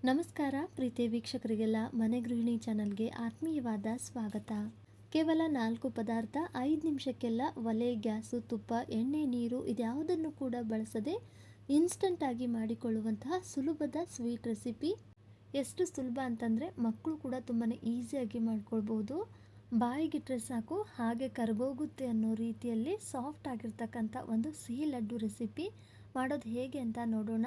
ನಮಸ್ಕಾರ ಪ್ರೀತಿ ವೀಕ್ಷಕರಿಗೆಲ್ಲ ಮನೆ ಗೃಹಿಣಿ ಚಾನಲ್ಗೆ ಆತ್ಮೀಯವಾದ ಸ್ವಾಗತ. ಕೇವಲ 4 ಪದಾರ್ಥ 5 ನಿಮಿಷಕ್ಕೆಲ್ಲ ಒಲೆ, ಗ್ಯಾಸು, ತುಪ್ಪ, ಎಣ್ಣೆ, ನೀರು ಇದ್ಯಾವುದನ್ನು ಕೂಡ ಬಳಸದೆ ಇನ್ಸ್ಟಂಟ್ ಆಗಿ ಮಾಡಿಕೊಳ್ಳುವಂತಹ ಸುಲಭದ ಸ್ವೀಟ್ ರೆಸಿಪಿ. ಎಷ್ಟು ಸುಲಭ ಅಂತಂದರೆ ಮಕ್ಕಳು ಕೂಡ ತುಂಬಾ ಈಸಿಯಾಗಿ ಮಾಡ್ಕೊಳ್ಬೋದು. ಬಾಯಿಗಿಟ್ರೆ ಸಾಕು ಹಾಗೆ ಕರಗೋಗುತ್ತೆ ಅನ್ನೋ ರೀತಿಯಲ್ಲಿ ಸಾಫ್ಟ್ ಆಗಿರ್ತಕ್ಕಂಥ ಒಂದು ಸಿಹಿ ಲಡ್ಡು ರೆಸಿಪಿ ಮಾಡೋದು ಹೇಗೆ ಅಂತ ನೋಡೋಣ.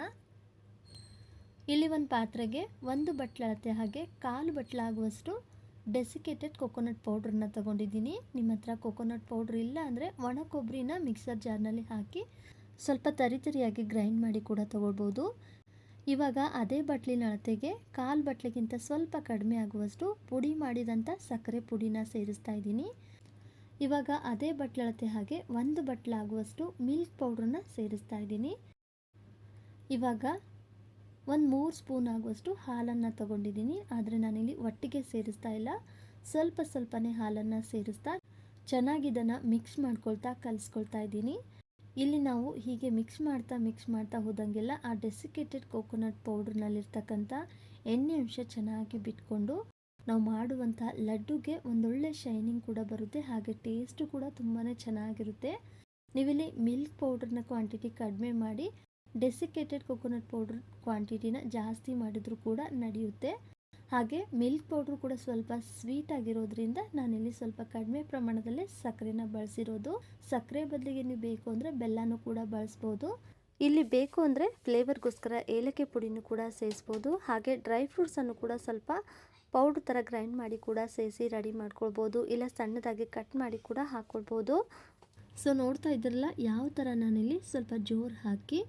ಇಲ್ಲಿ ಒಂದು ಪಾತ್ರೆಗೆ 1 ಬಟ್ಲಳತೆ ಹಾಗೆ 1/4 ಬಟ್ಲಾಗುವಷ್ಟು ಡೆಸಿಕೇಟೆಡ್ ಕೊಕೊನಟ್ ಪೌಡ್ರನ್ನ ತಗೊಂಡಿದ್ದೀನಿ. ನಿಮ್ಮ ಹತ್ರ ಕೊಕೊನಟ್ ಪೌಡ್ರ್ ಇಲ್ಲ ಅಂದರೆ ಒಣ ಕೊಬ್ಬರಿನ ಮಿಕ್ಸರ್ ಜಾರ್ನಲ್ಲಿ ಹಾಕಿ ಸ್ವಲ್ಪ ತರಿಯಾಗಿ ಗ್ರೈಂಡ್ ಮಾಡಿ ಕೂಡ ತಗೊಳ್ಬೋದು. ಇವಾಗ ಅದೇ ಬಟ್ಲಿನ ಅಳತೆಗೆ 1/4 ಬಟ್ಲಿಗಿಂತ ಸ್ವಲ್ಪ ಕಡಿಮೆ ಆಗುವಷ್ಟು ಪುಡಿ ಮಾಡಿದಂಥ ಸಕ್ಕರೆ ಪುಡಿನ ಸೇರಿಸ್ತಾ ಇದ್ದೀನಿ. ಇವಾಗ ಅದೇ ಬಟ್ಲಳತೆ ಹಾಗೆ 1 ಬಟ್ಲಾಗುವಷ್ಟು ಮಿಲ್ಕ್ ಪೌಡ್ರನ್ನ ಸೇರಿಸ್ತಾ ಇದ್ದೀನಿ. ಇವಾಗ 3 ಸ್ಪೂನ್ ಆಗುವಷ್ಟು ಹಾಲನ್ನು ತಗೊಂಡಿದ್ದೀನಿ. ಆದರೆ ನಾನಿಲ್ಲಿ ಒಟ್ಟಿಗೆ ಸೇರಿಸ್ತಾ ಇಲ್ಲ, ಸ್ವಲ್ಪನೇ ಹಾಲನ್ನು ಸೇರಿಸ್ತಾ ಚೆನ್ನಾಗಿ ಇದನ್ನು ಮಿಕ್ಸ್ ಮಾಡ್ಕೊಳ್ತಾ ಕಲಿಸ್ಕೊಳ್ತಾ ಇದ್ದೀನಿ. ಇಲ್ಲಿ ನಾವು ಹೀಗೆ ಮಿಕ್ಸ್ ಮಾಡ್ತಾ ಹೋದಂಗೆಲ್ಲ ಆ ಡೆಸಿಕೇಟೆಡ್ ಕೋಕೋನಟ್ ಪೌಡ್ರ್ನಲ್ಲಿರ್ತಕ್ಕಂಥ ಎಣ್ಣೆ ಅಂಶ ಚೆನ್ನಾಗಿ ಬಿಟ್ಕೊಂಡು ನಾವು ಮಾಡುವಂಥ ಲಡ್ಡುಗೆ ಒಂದೊಳ್ಳೆ ಶೈನಿಂಗ್ ಕೂಡ ಬರುತ್ತೆ, ಹಾಗೆ ಟೇಸ್ಟು ಕೂಡ ತುಂಬಾ ಚೆನ್ನಾಗಿರುತ್ತೆ. ನೀವಿಲ್ಲಿ ಮಿಲ್ಕ್ ಪೌಡ್ರನ್ನ ಕ್ವಾಂಟಿಟಿ ಕಡಿಮೆ ಮಾಡಿ ಡೆಸಿಕೇಟೆಡ್ ಕೊಕೊನಟ್ ಪೌಡ್ರ್ ಕ್ವಾಂಟಿಟಿನ ಜಾಸ್ತಿ ಮಾಡಿದರೂ ಕೂಡ ನಡೆಯುತ್ತೆ. ಹಾಗೆ ಮಿಲ್ಕ್ ಪೌಡ್ರು ಕೂಡ ಸ್ವಲ್ಪ ಸ್ವೀಟ್ ಆಗಿರೋದ್ರಿಂದ ನಾನಿಲ್ಲಿ ಸ್ವಲ್ಪ ಕಡಿಮೆ ಪ್ರಮಾಣದಲ್ಲೇ ಸಕ್ಕರೆನ ಬಳಸಿರೋದು. ಸಕ್ಕರೆ ಬದಲಿಗೆ ನೀವು ಬೇಕು ಅಂದರೆ ಬೆಲ್ಲನೂ ಕೂಡ ಬಳಸ್ಬೋದು. ಇಲ್ಲಿ ಬೇಕು ಅಂದರೆ ಫ್ಲೇವರ್ಗೋಸ್ಕರ ಏಲಕ್ಕಿ ಪುಡಿನೂ ಕೂಡ ಸೇರಿಸ್ಬೋದು. ಹಾಗೆ ಡ್ರೈ ಫ್ರೂಟ್ಸನ್ನು ಕೂಡ ಸ್ವಲ್ಪ ಪೌಡ್ರ್ ಥರ ಗ್ರೈಂಡ್ ಮಾಡಿ ಕೂಡ ಸೇರಿಸಿ ರೆಡಿ ಮಾಡ್ಕೊಳ್ಬೋದು, ಇಲ್ಲ ಸಣ್ಣದಾಗಿ ಕಟ್ ಮಾಡಿ ಕೂಡ ಹಾಕ್ಕೊಳ್ಬೋದು. ಸೊ ನೋಡ್ತಾ ಇದ್ರಲ್ಲ ಯಾವ ಥರ ನಾನಿಲ್ಲಿ ಸ್ವಲ್ಪ ಜೋರು ಹಾಕಿ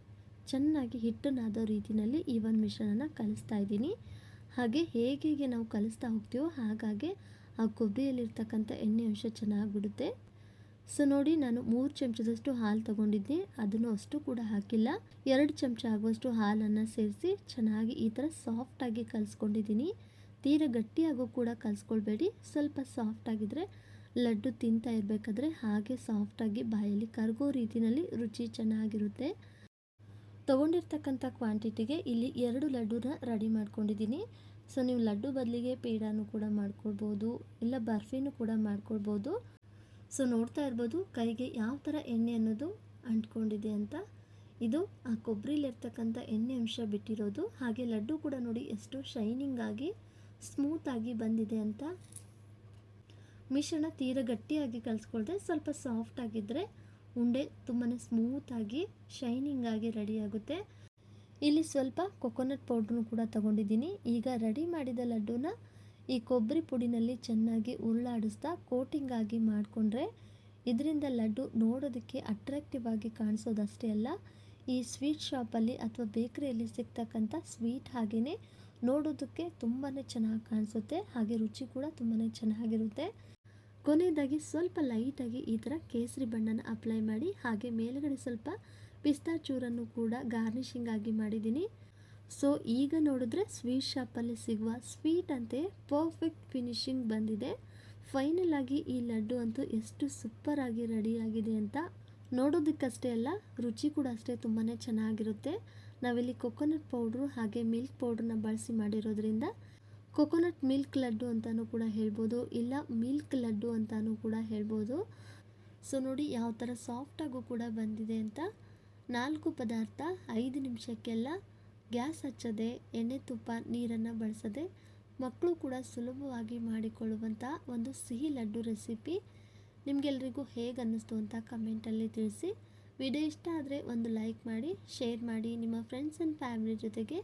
ಚೆನ್ನಾಗಿ ಹಿಟ್ಟು ನಾದೋ ರೀತಿಯಲ್ಲಿ ಈ ಒಂದು ಮಿಶ್ರಣನ ಕಲಿಸ್ತಾ ಇದ್ದೀನಿ. ಹಾಗೆ ಹೇಗೆ ನಾವು ಕಲಿಸ್ತಾ ಹೋಗ್ತೀವೋ ಹಾಗಾಗಿ ಆ ಕೊಬ್ಬರಿಯಲ್ಲಿರ್ತಕ್ಕಂಥ ಎಣ್ಣೆ ಅಂಶ ಚೆನ್ನಾಗಿ ಬಿಡುತ್ತೆ. ಸೊ ನೋಡಿ, ನಾನು 3 ಚಮಚದಷ್ಟು ಹಾಲು ತೊಗೊಂಡಿದ್ದೆ, ಅದನ್ನು ಅಷ್ಟು ಕೂಡ ಹಾಕಿಲ್ಲ. 2 ಚಮಚ ಆಗುವಷ್ಟು ಹಾಲನ್ನು ಸೇರಿಸಿ ಚೆನ್ನಾಗಿ ಈ ಥರ ಸಾಫ್ಟಾಗಿ ಕಲಿಸ್ಕೊಂಡಿದ್ದೀನಿ. ತೀರ ಗಟ್ಟಿಯಾಗೂ ಕೂಡ ಕಲಿಸ್ಕೊಳ್ಬೇಡಿ, ಸ್ವಲ್ಪ ಸಾಫ್ಟಾಗಿದ್ದರೆ ಲಡ್ಡು ತಿಂತಾ ಇರಬೇಕಾದ್ರೆ ಹಾಗೆ ಸಾಫ್ಟಾಗಿ ಬಾಯಲ್ಲಿ ಕರಗೋ ರೀತಿಯಲ್ಲಿ ರುಚಿ ಚೆನ್ನಾಗಿರುತ್ತೆ. ತೊಗೊಂಡಿರ್ತಕ್ಕಂಥ ಕ್ವಾಂಟಿಟಿಗೆ ಇಲ್ಲಿ 2 ಲಡ್ಡುನ ರೆಡಿ ಮಾಡ್ಕೊಂಡಿದ್ದೀನಿ. ಸೊ ನೀವು ಲಡ್ಡು ಬದಲಿಗೆ ಪೇಡಾನು ಕೂಡ ಮಾಡ್ಕೊಳ್ಬೋದು, ಇಲ್ಲ ಬರ್ಫಿನೂ ಕೂಡ ಮಾಡ್ಕೊಳ್ಬೋದು. ಸೊ ನೋಡ್ತಾ ಇರ್ಬೋದು ಕೈಗೆ ಯಾವ ಥರ ಎಣ್ಣೆ ಅನ್ನೋದು ಅಂಟ್ಕೊಂಡಿದೆ ಅಂತ. ಇದು ಆ ಕೊಬ್ಬರಿಲಿರ್ತಕ್ಕಂಥ ಎಣ್ಣೆ ಅಂಶ ಬಿಟ್ಟಿರೋದು. ಹಾಗೆ ಲಡ್ಡು ಕೂಡ ನೋಡಿ ಎಷ್ಟು ಶೈನಿಂಗ್ ಆಗಿ ಸ್ಮೂತಾಗಿ ಬಂದಿದೆ ಅಂತ. ಮಿಶ್ರಣ ತೀರ ಗಟ್ಟಿಯಾಗಿ ಕಲಿಸ್ಕೊಳ್ದೆ ಸ್ವಲ್ಪ ಸಾಫ್ಟ್ ಆಗಿದ್ದರೆ ಉಂಡೆ ತುಂಬಾ ಸ್ಮೂತಾಗಿ ಶೈನಿಂಗ್ ಆಗಿ ರೆಡಿ ಆಗುತ್ತೆ. ಇಲ್ಲಿ ಸ್ವಲ್ಪ ಕೊಕೊನಟ್ ಪೌಡ್ರನ್ನು ಕೂಡ ತಗೊಂಡಿದ್ದೀನಿ. ಈಗ ರೆಡಿ ಮಾಡಿದ ಲಡ್ಡುನ ಈ ಕೊಬ್ಬರಿ ಪುಡಿನಲ್ಲಿ ಚೆನ್ನಾಗಿ ಉರುಳಾಡಿಸ್ತಾ ಕೋಟಿಂಗ್ ಆಗಿ ಮಾಡಿಕೊಂಡ್ರೆ ಇದರಿಂದ ಲಡ್ಡು ನೋಡೋದಕ್ಕೆ ಅಟ್ರಾಕ್ಟಿವ್ ಆಗಿ ಕಾಣಿಸೋದಷ್ಟೇ ಅಲ್ಲ, ಈ ಸ್ವೀಟ್ ಶಾಪಲ್ಲಿ ಅಥವಾ ಬೇಕರಿಯಲ್ಲಿ ಸಿಗ್ತಕ್ಕಂಥ ಸ್ವೀಟ್ ಹಾಗೆಯೇ ನೋಡೋದಕ್ಕೆ ತುಂಬಾ ಚೆನ್ನಾಗಿ ಕಾಣಿಸುತ್ತೆ. ಹಾಗೆ ರುಚಿ ಕೂಡ ತುಂಬಾ ಚೆನ್ನಾಗಿರುತ್ತೆ. ಕೊನೆಯದಾಗಿ ಸ್ವಲ್ಪ ಲೈಟಾಗಿ ಈ ಥರ ಕೇಸರಿ ಬಣ್ಣನ ಅಪ್ಲೈ ಮಾಡಿ ಹಾಗೆ ಮೇಲುಗಡೆ ಸ್ವಲ್ಪ ಪಿಸ್ತಾ ಚೂರನ್ನು ಕೂಡ ಗಾರ್ನಿಷಿಂಗ್ ಆಗಿ ಮಾಡಿದ್ದೀನಿ. ಸೊ ಈಗ ನೋಡಿದ್ರೆ ಸ್ವೀಟ್ ಶಾಪಲ್ಲಿ ಸಿಗುವ ಸ್ವೀಟ್ ಅಂತೆ ಪರ್ಫೆಕ್ಟ್ ಫಿನಿಶಿಂಗ್ ಬಂದಿದೆ. ಫೈನಲ್ ಆಗಿ ಈ ಲಡ್ಡು ಅಂತೂ ಎಷ್ಟು ಸೂಪರ್ ಆಗಿ ರೆಡಿಯಾಗಿದೆ ಅಂತ. ನೋಡೋದಕ್ಕಷ್ಟೇ ಅಲ್ಲ, ರುಚಿ ಕೂಡ ಅಷ್ಟೇ ತುಂಬಾ ಚೆನ್ನಾಗಿರುತ್ತೆ. ನಾವಿಲ್ಲಿ ಕೊಕೊನಟ್ ಪೌಡ್ರು ಹಾಗೆ ಮಿಲ್ಕ್ ಪೌಡ್ರನ್ನ ಬಳಸಿ ಮಾಡಿರೋದ್ರಿಂದ ಕೊಕೊನಟ್ ಮಿಲ್ಕ್ ಲಡ್ಡು ಅಂತಲೂ ಕೂಡ ಹೇಳ್ಬೋದು, ಇಲ್ಲ ಮಿಲ್ಕ್ ಲಡ್ಡು ಅಂತಲೂ ಕೂಡ ಹೇಳ್ಬೋದು. ಸೊ ನೋಡಿ ಯಾವ ಥರ ಸಾಫ್ಟಾಗೂ ಕೂಡ ಬಂದಿದೆ ಅಂತ. 4 ಪದಾರ್ಥ 5 ನಿಮಿಷಕ್ಕೆಲ್ಲ ಗ್ಯಾಸ್ ಹಚ್ಚದೆ ಎಣ್ಣೆ, ತುಪ್ಪ, ನೀರನ್ನು ಬಳಸದೆ ಮಕ್ಕಳು ಕೂಡ ಸುಲಭವಾಗಿ ಮಾಡಿಕೊಳ್ಳುವಂಥ ಒಂದು ಸಿಹಿ ಲಡ್ಡು ರೆಸಿಪಿ. ನಿಮಗೆಲ್ರಿಗೂ ಹೇಗೆ ಅನ್ನಿಸ್ತು ಅಂತ ಕಮೆಂಟಲ್ಲಿ ತಿಳಿಸಿ. ವಿಡಿಯೋ ಇಷ್ಟ ಆದರೆ ಒಂದು ಲೈಕ್ ಮಾಡಿ, ಶೇರ್ ಮಾಡಿ ನಿಮ್ಮ ಫ್ರೆಂಡ್ಸ್ ಆ್ಯಂಡ್ ಫ್ಯಾಮಿಲಿ ಜೊತೆಗೆ.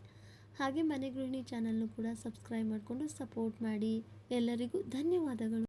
ಹಾಗೆ ಮನೆ ಗೃಹಿಣಿ ಚಾನಲ್ನು ಕೂಡ ಸಬ್ಸ್ಕ್ರೈಬ್ ಮಾಡಿಕೊಂಡು ಸಪೋರ್ಟ್ ಮಾಡಿ. ಎಲ್ಲರಿಗೂ ಧನ್ಯವಾದಗಳು.